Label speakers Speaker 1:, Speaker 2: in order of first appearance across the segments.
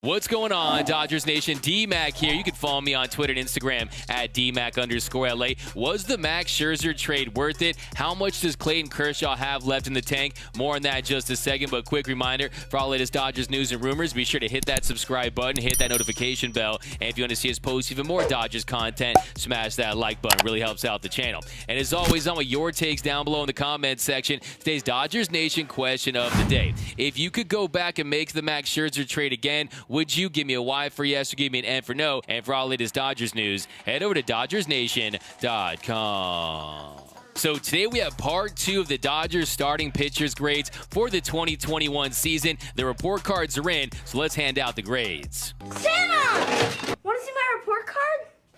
Speaker 1: What's going on, Dodgers Nation? D-Mac here. You can follow me on Twitter and Instagram at DMac_LA. Was the Max Scherzer trade worth it? How much does Clayton Kershaw have left in the tank? More on that in just a second, but quick reminder, for all latest Dodgers news and rumors, be sure to hit that subscribe button, hit that notification bell, and if you want to see us post even more Dodgers content, smash that like button. It really helps out the channel. And as always, I want your takes down below in the comment section. Today's Dodgers Nation question of the day. If you could go back and make the Max Scherzer trade again, would you? Give me a Y for yes or give me an N for no. And for all latest Dodgers news, head over to DodgersNation.com. So today we have part 2 of the Dodgers starting pitchers grades for the 2021 season. The report cards are in, so let's hand out the grades.
Speaker 2: Santa! Want to see my report card?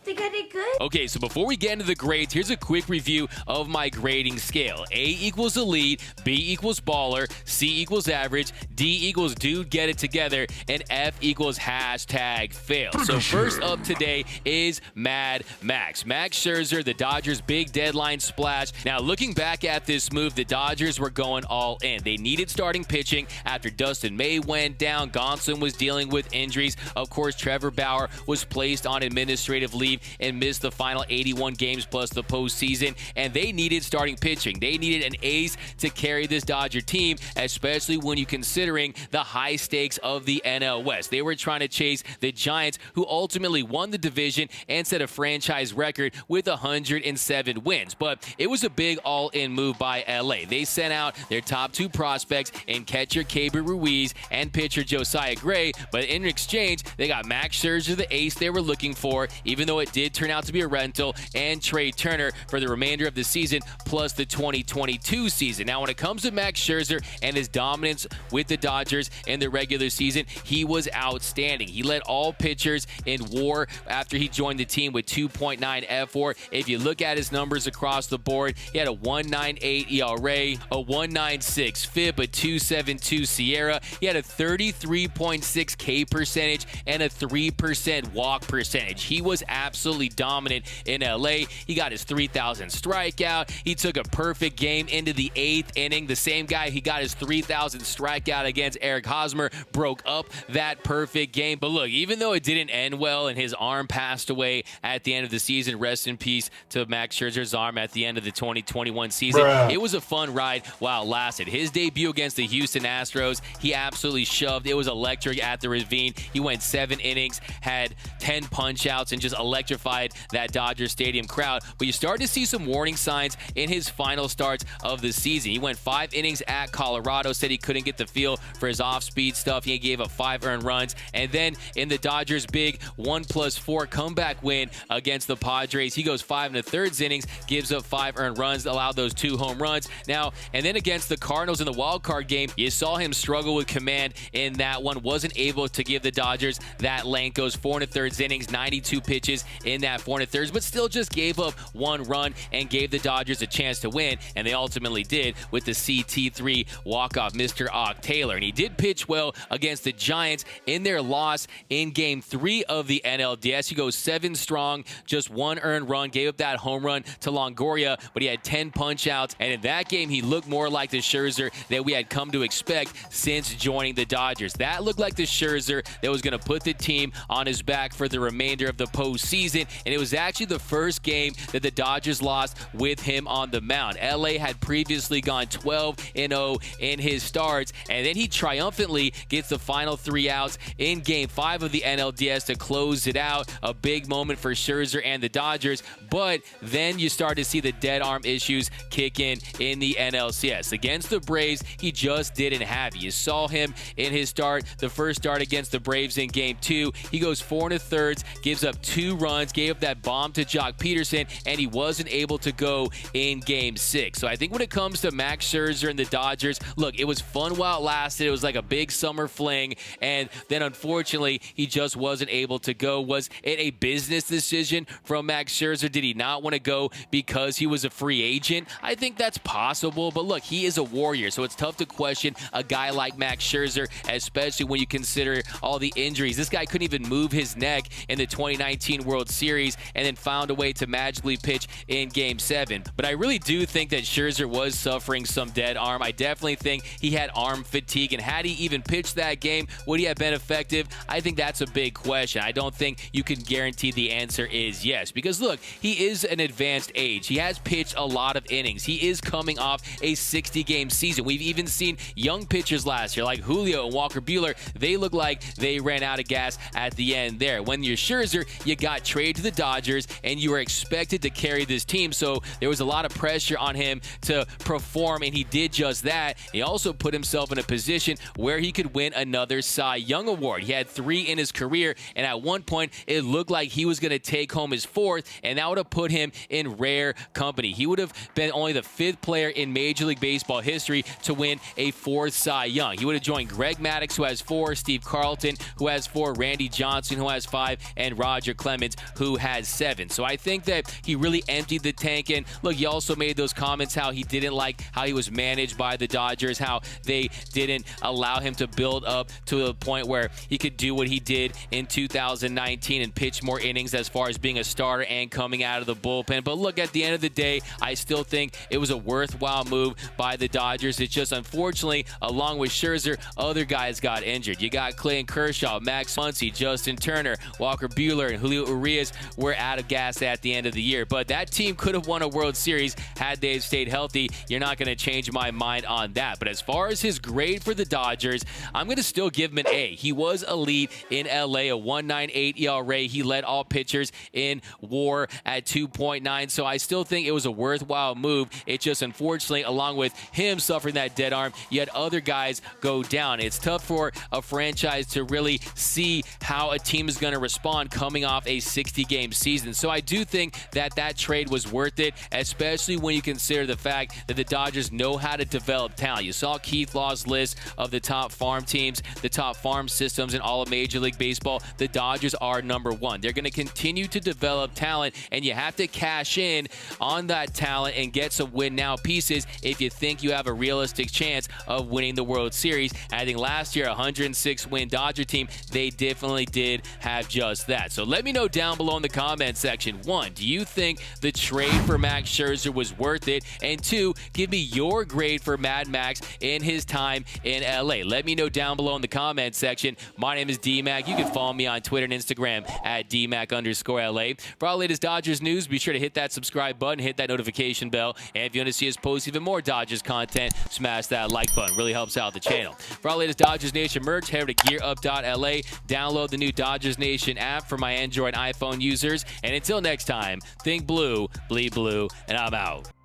Speaker 2: Think I did good?
Speaker 1: Okay, so before we get into the grades, here's a quick review of my grading scale. A equals elite, B equals baller, C equals average, D equals dude get it together, and F equals hashtag fail. So first up today is Mad Max. Max Scherzer, the Dodgers' big deadline splash. Now, looking back at this move, the Dodgers were going all in. They needed starting pitching after Dustin May went down. Gonsolin was dealing with injuries. Of course, Trevor Bauer was placed on administrative leave and missed the final 81 games plus the postseason, and they needed starting pitching. They needed an ace to carry this Dodger team, especially when you're considering the high stakes of the NL West. They were trying to chase the Giants, who ultimately won the division and set a franchise record with 107 wins. But it was a big all-in move by LA. They sent out their top 2 prospects in catcher Keibert Ruiz and pitcher Josiah Gray, but in exchange, they got Max Scherzer, the ace they were looking for, even though it did turn out to be a rental, and Trey Turner for the remainder of the season, plus the 2022 season. Now, when it comes to Max Scherzer and his dominance with the Dodgers in the regular season, he was outstanding. He led all pitchers in WAR after he joined the team with 2.9 F4. If you look at his numbers across the board, he had a 1.98 ERA, a 1.96 FIP, a 2.72 SIERA. He had a 33.6 K percentage and a 3% walk percentage. He was absolutely dominant in LA. He got his 3,000 strikeout. He took a perfect game into the 8th inning. The same guy he got his 3,000 strikeout against, Eric Hosmer, broke up that perfect game. But look, even though it didn't end well and his arm passed away at the end of the season, rest in peace to Max Scherzer's arm at the end of the 2021 season, It was a fun ride while it lasted. His debut against the Houston Astros, he absolutely shoved. It was electric at the Ravine. He went 7 innings, had 10 punch outs, and just electrified that Dodger Stadium crowd. But you start to see some warning signs in his final starts of the season. He went 5 innings at Colorado, said he couldn't get the feel for his off-speed stuff. He gave up 5 earned runs. And then in the Dodgers' big 1+4 comeback win against the Padres, he goes 5 1/3 innings, gives up 5 earned runs, allowed those 2 home runs. Now, and then against the Cardinals in the wild card game, you saw him struggle with command in that one. Wasn't able to give the Dodgers that length. Goes 4 1/3 innings, 92 pitches in that 4 1/3, but still just gave up 1 run and gave the Dodgers a chance to win, and they ultimately did with the CT3 walk-off, Mr. Ock Taylor. And he did pitch well against the Giants in their loss in Game 3 of the NLDS. He goes 7 strong, just 1 earned run, gave up that home run to Longoria, but he had 10 punch-outs, and in that game, he looked more like the Scherzer that we had come to expect since joining the Dodgers. That looked like the Scherzer that was going to put the team on his back for the remainder of the postseason, and it was actually the first game that the Dodgers lost with him on the mound. LA had previously gone 12-0 in his starts, and then he triumphantly gets the final 3 outs in Game 5 of the NLDS to close it out. A big moment for Scherzer and the Dodgers, but then you start to see the dead arm issues kick in the NLCS. Against the Braves, he just didn't have it. You saw him in his start, the first start against the Braves in Game 2. He goes 4 1/3, gives up 2 runs, gave up that bomb to Jock Peterson, and he wasn't able to go in Game 6. So I think when it comes to Max Scherzer and the Dodgers, look, it was fun while it lasted. It was like a big summer fling, and then unfortunately, he just wasn't able to go. Was it a business decision from Max Scherzer? Did he not want to go because he was a free agent? I think that's possible, but look, he is a Warrior, so it's tough to question a guy like Max Scherzer, especially when you consider all the injuries. This guy couldn't even move his neck in the 2019 World World Series and then found a way to magically pitch in Game 7. But I really do think that Scherzer was suffering some dead arm. I definitely think he had arm fatigue, and had he even pitched that game, would he have been effective? I think that's a big question. I don't think you can guarantee the answer is yes, because look, he is an advanced age. He has pitched a lot of innings. He is coming off a 60-game season. We've even seen young pitchers last year like Julio and Walker Buehler. They look like they ran out of gas at the end there. When you're Scherzer, you got traded to the Dodgers and you were expected to carry this team, so there was a lot of pressure on him to perform, and he did just that. He also put himself in a position where he could win another Cy Young Award. He had 3 in his career, and at one point it looked like he was going to take home his 4th, and that would have put him in rare company. He would have been only the 5th player in Major League Baseball history to win a 4th Cy Young. He would have joined Greg Maddux, who has 4, Steve Carlton, who has 4, Randy Johnson, who has 5, and Roger Clemens, who has 7. So I think that he really emptied the tank. And look, he also made those comments how he didn't like how he was managed by the Dodgers, how they didn't allow him to build up to the point where he could do what he did in 2019 and pitch more innings as far as being a starter and coming out of the bullpen. But look, at the end of the day, I still think it was a worthwhile move by the Dodgers. It's just, unfortunately, along with Scherzer, other guys got injured. You got Clayton Kershaw, Max Muncy, Justin Turner, Walker Buehler, and Julio Urias were out of gas at the end of the year. But that team could have won a World Series had they stayed healthy. You're not going to change my mind on that. But as far as his grade for the Dodgers, I'm going to still give him an A. He was elite in LA, a 1.98 ERA. He led all pitchers in WAR at 2.9. So I still think it was a worthwhile move. It just, unfortunately, along with him suffering that dead arm, you had other guys go down. It's tough for a franchise to really see how a team is going to respond coming off a 60-game season. So I do think that that trade was worth it, especially when you consider the fact that the Dodgers know how to develop talent. You saw Keith Law's list of the top farm teams, the top farm systems in all of Major League Baseball. The Dodgers are number 1. They're going to continue to develop talent, and you have to cash in on that talent and get some win-now pieces if you think you have a realistic chance of winning the World Series. And I think last year, a 106-win Dodger team, they definitely did have just that. So let me know down below in the comment section. 1, do you think the trade for Max Scherzer was worth it? And 2, give me your grade for Mad Max in his time in LA. Let me know down below in the comment section. My name is DMAC. You can follow me on Twitter and Instagram at DMAC_LA. For all the latest Dodgers news, be sure to hit that subscribe button, hit that notification bell. And if you want to see us post even more Dodgers content, smash that like button. Really helps out the channel. For all the latest Dodgers Nation merch, head over to GearUp.LA. Download the new Dodgers Nation app for my Android and iPhone users. And until next time, think blue, bleed blue, and I'm out.